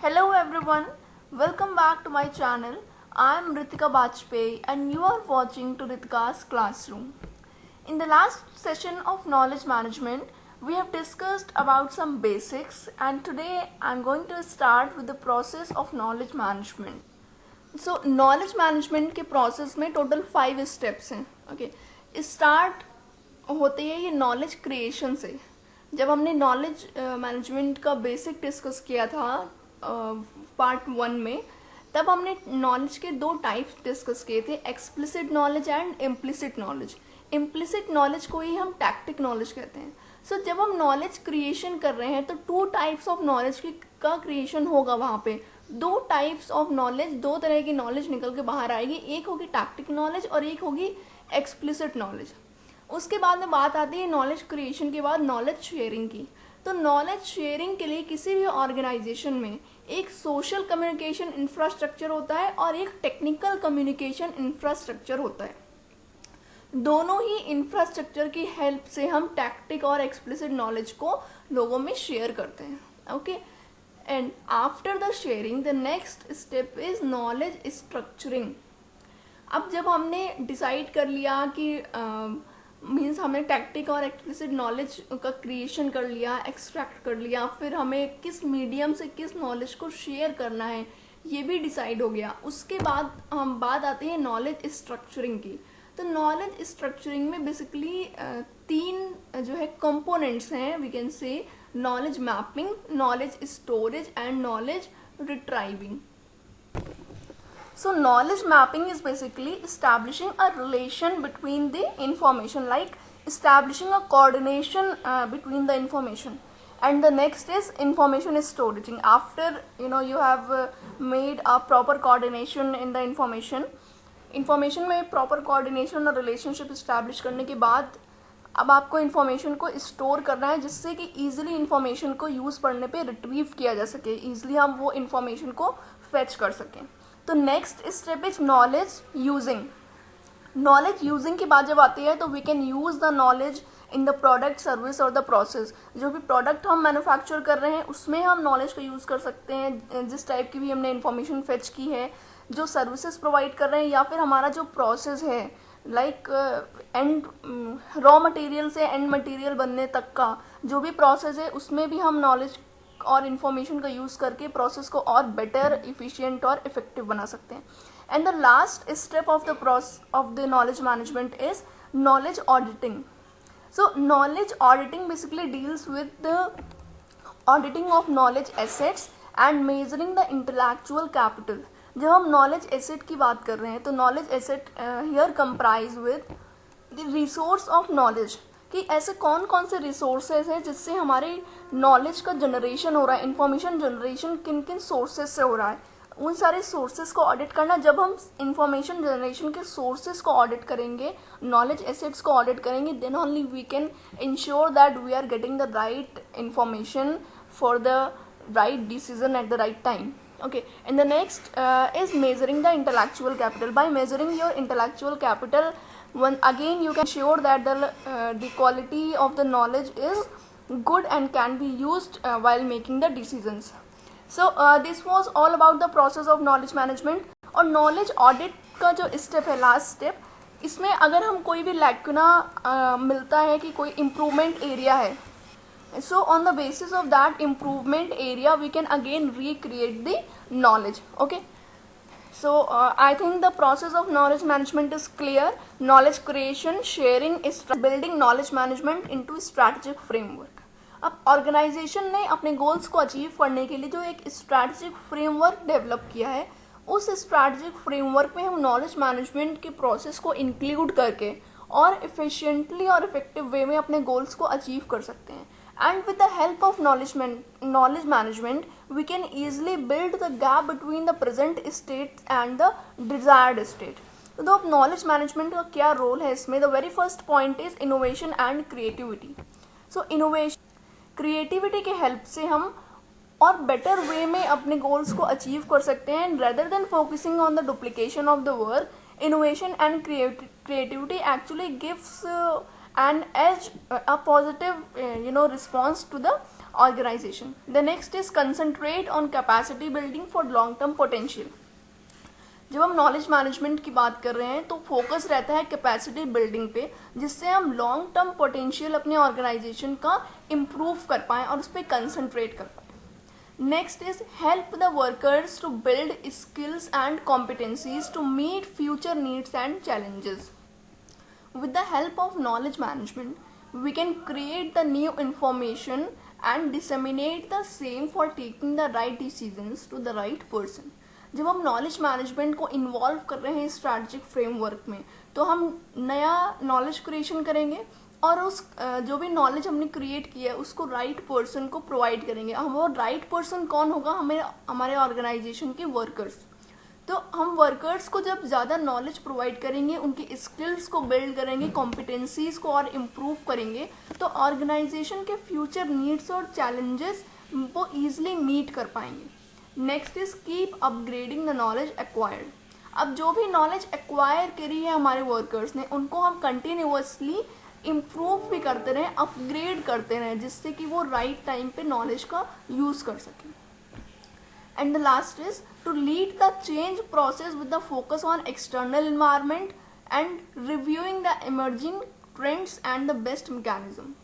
Hello everyone, welcome back to my channel. I am Ritika Bajpayee and you are watching to Ritika's Classroom. In the last session of knowledge management, we have discussed about some basics and today I am going to start with the process of knowledge management. So knowledge management के process में total 5 steps हैं. Okay, start होते हैं ये knowledge creation से. जब हमने knowledge management का बेसिक डिस्कस किया था पार्ट 1 में, तब हमने नॉलेज के 2 टाइप्स डिस्कस किए थे, explicit knowledge and implicit knowledge. Implicit knowledge को ही हम टैक्टिक नॉलेज कहते हैं. सो जब हम नॉलेज क्रिएशन कर रहे हैं तो 2 टाइप्स ऑफ नॉलेज का क्रिएशन होगा. वहाँ पे 2 टाइप्स ऑफ नॉलेज, 2 तरह की नॉलेज निकल के बाहर आएगी. एक होगी टैक्टिक नॉलेज और एक होगी एक्सप्लिसिट नॉलेज. उसके बाद में बात आती है नॉलेज क्रिएशन के बाद नॉलेज शेयरिंग की. तो नॉलेज शेयरिंग के लिए किसी भी ऑर्गेनाइजेशन में एक सोशल कम्युनिकेशन इंफ्रास्ट्रक्चर होता है और एक टेक्निकल कम्युनिकेशन इंफ्रास्ट्रक्चर होता है. दोनों ही इंफ्रास्ट्रक्चर की हेल्प से हम टैक्टिक और एक्सप्लिसिट नॉलेज को लोगों में शेयर करते हैं. Okay, and after the sharing the next step is knowledge structuring. अब जब हमने डिसाइड कर लिया कि मीन्स हमने टैक्टिक और एक्सप्लिसिट नॉलेज का क्रिएशन कर लिया, एक्सट्रैक्ट कर लिया, फिर हमें किस मीडियम से किस नॉलेज को शेयर करना है ये भी डिसाइड हो गया. उसके बाद हम बात आती है नॉलेज स्ट्रक्चरिंग की. तो नॉलेज स्ट्रक्चरिंग में बेसिकली 3 जो है कंपोनेंट्स हैं. We can say knowledge mapping, knowledge storage and knowledge retrieving. So knowledge mapping is basically establishing a relation between the information, like establishing a coordination between the information. And the next is information storage. After you have made a proper coordination in the information में proper coordination और relationship establish करने के बाद अब आपको information को store करना है जिससे कि easily information को use पढ़ने पे retrieve किया जा सके, easily हम वो information को fetch कर सकें. तो next step is knowledge using. Knowledge using की बात जब आती है तो we can use the knowledge in the product, service और द प्रोसेस. जो भी प्रोडक्ट हम मैन्युफैक्चर कर रहे हैं उसमें हम नॉलेज का यूज़ कर सकते हैं, जिस टाइप की भी हमने इन्फॉर्मेशन फेच की है. जो सर्विसेज प्रोवाइड कर रहे हैं या फिर हमारा जो प्रोसेस है, लाइक एंड रॉ मटेरियल से एंड मटेरियल बनने तक का जो भी प्रोसेस है उसमें भी हम नॉलेज और इन्फॉर्मेशन का यूज़ करके प्रोसेस को और बेटर, इफिशिएंट और इफेक्टिव बना सकते हैं. And the last step of the knowledge management is knowledge auditing. So knowledge auditing basically deals with the auditing of knowledge assets and measuring the intellectual capital. जब हम knowledge asset की बात कर रहे हैं तो knowledge asset here comprise with the resource of knowledge, कि ऐसे कौन कौन से रिसोर्सेज हैं जिससे हमारे नॉलेज का जनरेशन हो रहा है, इंफॉर्मेशन जनरेशन किन किन सोर्सेज से हो रहा है. उन सारे सोर्सेज को ऑडिट करना. जब हम इंफॉर्मेशन जनरेशन के सोर्सेज को ऑडिट करेंगे, नॉलेज एसेट्स को ऑडिट करेंगे, then only we can ensure that we are getting the right information for the right decision at the right time. Okay, and the next is measuring the intellectual capital. By measuring your intellectual capital, again you can ensure that the quality of the knowledge is good and can be used while making the decisions. So this was all about the process of knowledge management. और knowledge audit का जो step है, last step, इसमें अगर हम कोई भी lacuna मिलता है कि कोई improvement area है, so on the basis of that improvement area we can again recreate the knowledge. Okay, so I think the process of knowledge management is clear. Knowledge creation, sharing is building knowledge management into strategic framework. अब organisation ने अपने goals को achieve करने के लिए जो एक strategic framework develop किया है, उस स्ट्रैटेजिक फ्रेमवर्क में हम नॉलेज मैनेजमेंट के प्रोसेस को इंक्लूड करके और इफिशिएंटली और इफेक्टिव वे में अपने गोल्स को अचीव कर सकते हैं. And with the help of knowledge management, we can easily build the gap between the present state and the desired state. तो अब knowledge management का क्या रोल है इसमें? The very first point is innovation and creativity. So innovation, creativity के help से हम और बेटर वे में अपने गोल्स को अचीव कर सकते हैं. rather than focusing on the duplication of the work, innovation and creativity actually gives an edge, a positive response to the organization. The next is concentrate on capacity building for long term potential. जब हम knowledge management की बात कर रहे हैं तो focus रहता है कैपेसिटी बिल्डिंग पे, जिससे हम लॉन्ग टर्म पोटेंशियल अपने ऑर्गेनाइजेशन का इम्प्रूव कर पाएँ और उस पर कंसंट्रेट कर पाएँ. Next is help the workers to build skills and competencies to meet future needs and challenges. With the help of knowledge management, we can create the new information and disseminate the same for taking the right decisions to the right person. जब हम knowledge management को involve कर रहे हैं strategic framework में, तो हम नया नॉलेज क्रिएशन करेंगे और उस जो भी नॉलेज हमने क्रिएट किया है उसको राइट पर्सन को प्रोवाइड करेंगे. हम वो राइट पर्सन कौन होगा? हमारे ऑर्गेनाइजेशन के वर्कर्स. तो हम वर्कर्स को जब ज़्यादा नॉलेज प्रोवाइड करेंगे, उनकी स्किल्स को बिल्ड करेंगे, कॉम्पिटेंसीज को और इम्प्रूव करेंगे, तो ऑर्गेनाइजेशन के फ्यूचर नीड्स और चैलेंजेस वो ईजिली मीट कर पाएंगे. Next is keep upgrading the knowledge acquired. अब जो भी नॉलेज एक्वायर करी है हमारे वर्कर्स ने, उनको हम कंटिन्यूअसली इम्प्रूव भी करते रहें, अपग्रेड करते रहें, जिससे कि वो राइट टाइम पे नॉलेज का यूज़ कर सकें. And the last is to lead the change process with the focus on external environment and reviewing the emerging trends and the best mechanism.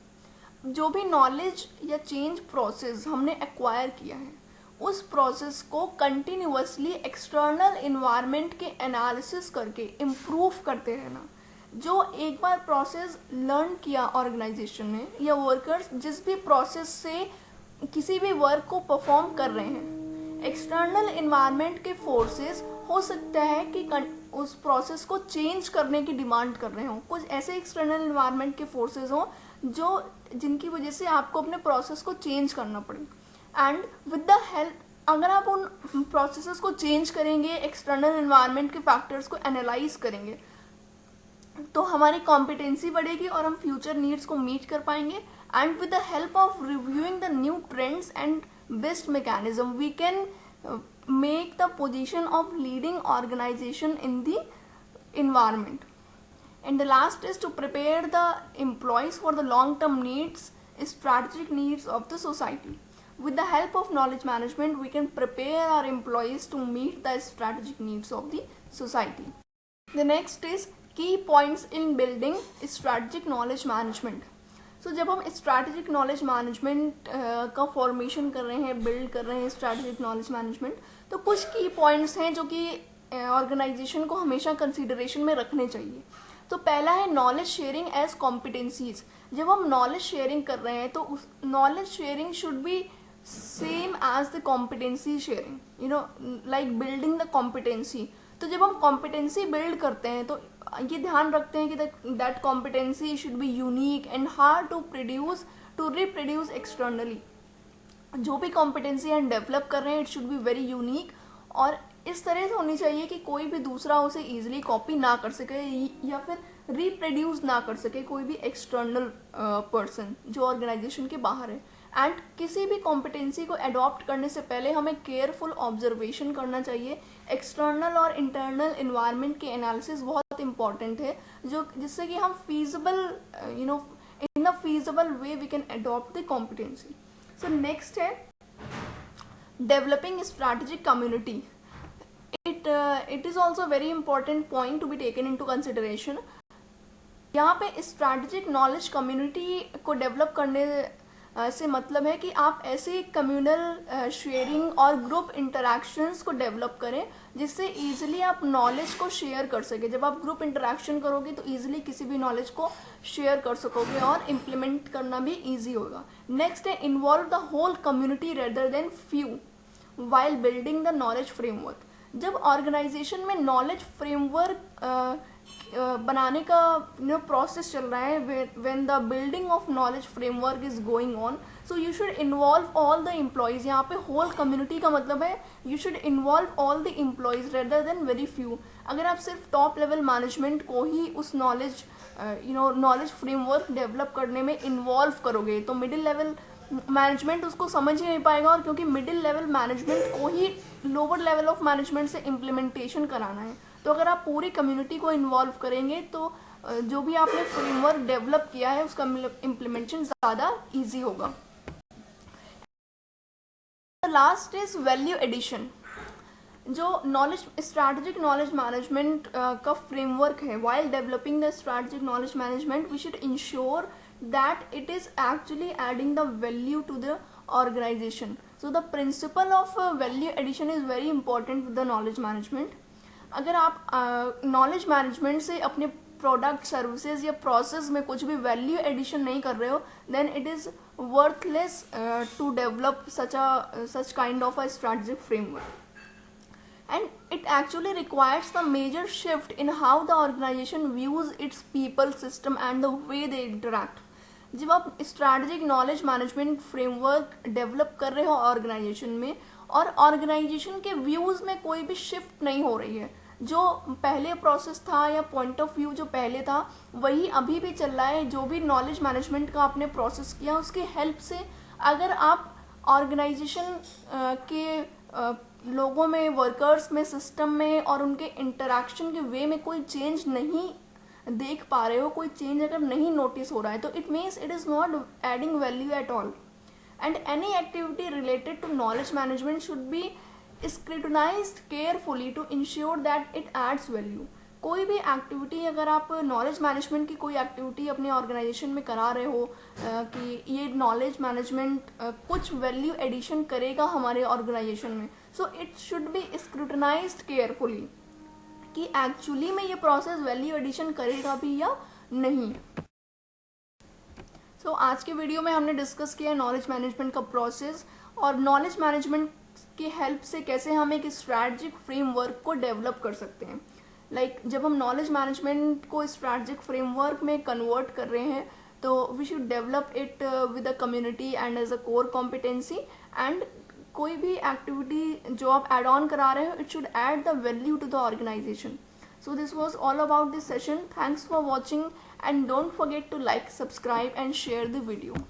जो भी नॉलेज या चेंज प्रोसेस हमने acquire किया है, उस प्रोसेस को कंटिन्यूअसली एक्सटर्नल इन्वायरमेंट के analysis करके इम्प्रूव करते रहना. जो एक बार प्रोसेस लर्न किया ऑर्गेनाइजेशन ने या वर्कर्स जिस भी प्रोसेस से किसी भी वर्क को परफॉर्म कर रहे हैं, एक्सटर्नल इन्वायरमेंट के फोर्सेस हो सकता है कि उस प्रोसेस को चेंज करने की डिमांड कर रहे हों. कुछ ऐसे एक्सटर्नल इन्वायरमेंट के फोर्सेस हों जिनकी वजह से आपको अपने प्रोसेस को चेंज करना पड़े. एंड विद द हेल्प, अगर आप उन प्रोसेसेस को चेंज करेंगे, एक्सटर्नल इन्वायरमेंट के फैक्टर्स को एनालाइज करेंगे, तो हमारी कॉम्पिटेंसी बढ़ेगी और हम फ्यूचर नीड्स को मीट कर पाएंगे. And with the help of reviewing the new trends and best mechanism, we can make the position of leading organization in the environment. And the last is to prepare the employees for the long term needs, strategic needs of the society. With the help of knowledge management, we can prepare our employees to meet the strategic needs of the society. The next is key points in building strategic knowledge management. So, जब हम strategic knowledge management का formation कर रहे हैं, build कर रहे हैं strategic knowledge management, तो कुछ की पॉइंट्स हैं जो कि ऑर्गेनाइजेशन को हमेशा कंसीडरेशन में रखने चाहिए. तो पहला है नॉलेज शेयरिंग एज कॉम्पिटेंसीज. जब हम नॉलेज शेयरिंग कर रहे हैं तो उस knowledge sharing should be same as the competency sharing, like building the competency. तो जब हम कॉम्पिटेंसी बिल्ड करते हैं तो ये ध्यान रखते हैं कि that competency should be unique and hard to reproduce externally. जो भी कॉम्पिटेंसी हम डेवलप कर रहे हैं, it should be very unique और इस तरह से होनी चाहिए कि कोई भी दूसरा उसे ईजिली कॉपी ना कर सके या फिर रिप्रोड्यूस ना कर सके कोई भी एक्सटर्नल पर्सन जो ऑर्गेनाइजेशन के बाहर है. एंड किसी भी कॉम्पिटेंसी को अडॉप्ट करने से पहले हमें केयरफुल ऑब्जर्वेशन करना चाहिए. एक्सटर्नल और इंटरनल इन्वायरमेंट के एनालिसिस बहुत इंपॉर्टेंट है, जिससे कि हम feasible in a feasible way we can adopt the competency. So next है developing strategic community. it is also a very important point to be taken into consideration. यहाँ पे strategic knowledge community को develop करने से मतलब है कि आप ऐसे कम्युनल शेयरिंग और ग्रुप इंटरैक्शंस को डेवलप करें जिससे ईजिली आप नॉलेज को शेयर कर सके. जब आप ग्रुप इंटरैक्शन करोगे तो ईजिली किसी भी नॉलेज को शेयर कर सकोगे और इम्प्लीमेंट करना भी ईजी होगा. नेक्स्ट है involve the whole community rather than few while building the knowledge framework. जब ऑर्गेनाइजेशन में नॉलेज फ्रेमवर्क बनाने का प्रोसेस चल रहा है, when the building of knowledge framework is going on, so you should involve all the employees. यहाँ पे whole community का मतलब है you should involve all the employees rather than very few. अगर आप सिर्फ टॉप लेवल मैनेजमेंट को ही उस नॉलेज नॉलेज फ्रेमवर्क डेवलप करने में इन्वॉल्व करोगे तो मिडिल लेवल मैनेजमेंट उसको समझ ही नहीं पाएगा. और क्योंकि मिडिल लेवल मैनेजमेंट को ही लोअर लेवल ऑफ मैनेजमेंट से इम्प्लीमेंटेशन कराना है, तो अगर आप पूरी कम्युनिटी को इन्वॉल्व करेंगे तो जो भी आपने फ्रेमवर्क डेवलप किया है उसका इम्प्लीमेंटेशन ज़्यादा इजी होगा. The last is value addition. जो नॉलेज स्ट्रैटेजिक नॉलेज मैनेजमेंट का फ्रेमवर्क है, while developing the strategic knowledge management we should ensure that it is actually adding the value to the organisation. So the principle of value addition is very important with the knowledge management. अगर आप knowledge management से अपने product, services या process में कुछ भी value addition नहीं कर रहे हो, then it is worthless to develop such kind of a strategic framework. And it actually requires the major shift in how the organization views its people, system and the way they interact. जब आप strategic knowledge management framework develop कर रहे हो organisation में, और organisation के views में कोई भी शिफ्ट नहीं हो रही है, जो पहले प्रोसेस था या पॉइंट ऑफ व्यू जो पहले था वही अभी भी चल रहा है. जो भी नॉलेज मैनेजमेंट का आपने प्रोसेस किया उसकी हेल्प से अगर आप ऑर्गेनाइजेशन के लोगों में, वर्कर्स में, सिस्टम में और उनके इंटरेक्शन के वे में कोई चेंज नहीं देख पा रहे हो, कोई चेंज अगर नहीं नोटिस हो रहा है, तो it means it is not adding value at all. And any activity related to knowledge management should be scrutinised carefully to ensure that it adds value. कोई भी एक्टिविटी, अगर आप नॉलेज मैनेजमेंट की कोई एक्टिविटी अपने ऑर्गेनाइजेशन में करा रहे हो कि ये नॉलेज मैनेजमेंट कुछ वैल्यू एडिशन करेगा हमारे ऑर्गेनाइजेशन में, so it should be scrutinised carefully कि एक्चुअली में ये प्रोसेस वैल्यू एडिशन करेगा भी या नहीं. सो आज के वीडियो में हमने डिस्कस किया नॉलेज मैनेजमेंट का प्रोसेस और नॉलेज मैनेजमेंट की हेल्प से कैसे हम एक स्ट्रैटेजिक फ्रेमवर्क को डेवलप कर सकते हैं. जब हम नॉलेज मैनेजमेंट को स्ट्रैटेजिक फ्रेमवर्क में कन्वर्ट कर रहे हैं तो we should develop it with a community and as a core competency. And कोई भी एक्टिविटी जो आप एड ऑन करा रहे हो, it should add the value to the organisation. So this was all about this session. Thanks for watching and don't forget to like, subscribe and share the video.